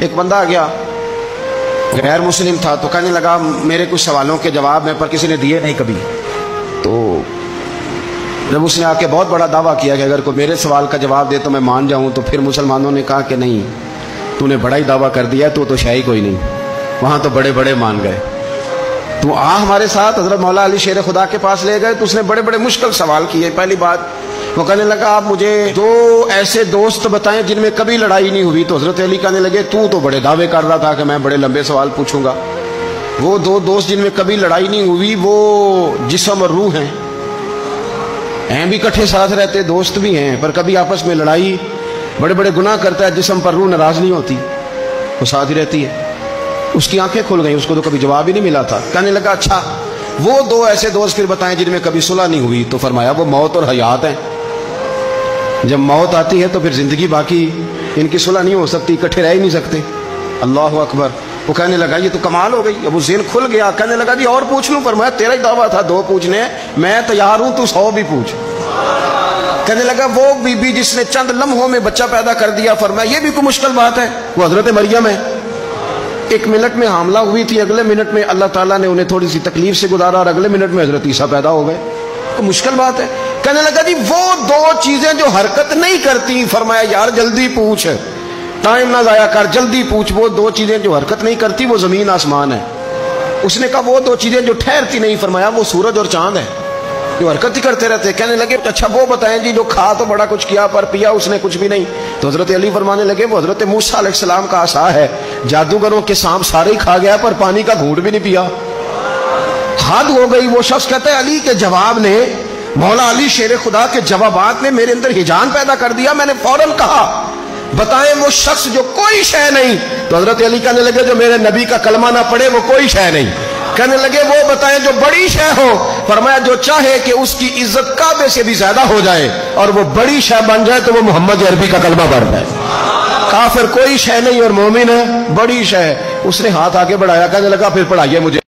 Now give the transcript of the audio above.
ایک بندہ آ گیا غیر مسلم تھا تو کہنے لگا میرے کچھ سوالوں کے جواب میں پر کسی نے دیے نہیں کبھی. تو جب اس نے آ کے بہت بڑا دعویٰ کیا کہ اگر کوئی میرے سوال کا جواب دے تو میں مان جاؤں, تو پھر مسلمانوں نے کہا کہ نہیں, تو نے بڑا ہی دعویٰ کر دیا, تو شے کوئی نہیں, وہاں تو بڑے بڑے مان گئے. تو ہمارے ساتھ حضرت مولا علی شیر خدا کے پاس لے گئے تو اس نے بڑے بڑے مشکل سوال کیے. پہلی بات وہ کہنے لگا آپ مجھے 2 ایسے دوست بتائیں جن میں کبھی لڑائی نہیں ہوئی. تو حضرت علی کہنے لگے تو بڑے دعوے کر رہا تھا کہ میں بڑے لمبے سوال پوچھوں گا. وہ 2 دوست جن میں کبھی لڑائی نہیں ہوئی وہ جسم اور روح ہیں بھی اکٹھے ساتھ رہتے, دوست بھی ہیں, پر کبھی آپس میں لڑائی, بڑے بڑے گناہ کرتا ہے, جسم پر روح ناراض نہیں ہوتی, وہ ساتھ ہی رہتی ہے. اس کی آنکھیں کھل گئیں, اس کو تو کبھی جواب ہی نہیں ملا تھا. کہنے لگا اچھا وہ 2 ایسے دوست پھر بتائیں جن میں کبھی صلح نہیں ہوئی. تو فرمایا وہ موت اور حیات ہیں. جب موت آتی ہے تو پھر زندگی باقی, ان کی صلح نہیں ہو سکتی, اکٹھے رہ ہی نہیں سکتے. اللہ اکبر. وہ کہنے لگا یہ تو کمال ہو گئی. اب وہ ذہن کھل گیا, کہنے لگا جی اور پوچھ لوں. فرمایا تیرا ہی دعویٰ تھا 2 پوچھنے, میں تیار ہوں, تو 100 بھی پوچھ. کہنے لگا وہ بی بی جس نے چند لمحوں میں بچہ پیدا کر دیا, فرمایا یہ بھی کوئی مشکل بات ہے. وہ حضرت مریم ہے, 1 منٹ میں حاملہ ہوئی تھی, اگلے منٹ میں اللہ تعالیٰ نے انہیں تھوڑی سی تکلیف سے گزارا اور اگلے منٹ میں حضرت عیسیٰ پیدا ہو گئے. کوئی مشکل بات ہے. کہنے لگا جی وہ 2 چیزیں جو حرکت نہیں کرتی. فرمایا یار جلدی پوچھ, ٹائم نہ ضائع کر, جلدی پوچھ. وہ 2 چیزیں جو حرکت نہیں کرتی وہ زمین آسمان ہے. اس نے کہا وہ 2 چیزیں جو ٹھہرتی نہیں. فرمایا وہ سورج اور چاند ہے جو حرکت ہی کرتے رہتے. کہنے لگے اچھا وہ بتائیں جی جو کھا تو بڑا کچھ کیا پر پیا اس نے کچھ بھی نہیں. تو حضرت علی فرمانے لگے وہ حضرت موسیٰ علیہ السلام کا عصا ہے, جادوگروں کے سانپ سارے ہی کھا گیا پر پانی کا گھونٹ بھی نہیں پیا. حد ہو گئی. وہ شخص کہتا ہے علی کے جواب نے, مولا علی شیر خدا کے جوابات نے میرے اندر ہجان پیدا کر دیا. میں نے فوراً کہا بتائیں وہ شخص جو کوئی شے نہیں. تو حضرت علی کہنے لگے جو میرے نبی کا کلمہ نہ پڑھے وہ کوئی شے نہیں. کہنے لگے وہ بتائیں جو بڑی شے ہو. فرمایا جو چاہے کہ اس کی عزت کعبے سے بھی زیادہ ہو جائے اور وہ بڑی شے بن جائے تو وہ محمد عربی کا کلمہ پڑھ جائے. کافر کوئی شے نہیں اور مومن ہے بڑی شے. اس نے ہاتھ آگے بڑھایا, کہنے لگا پھر پڑھائیے مجھے.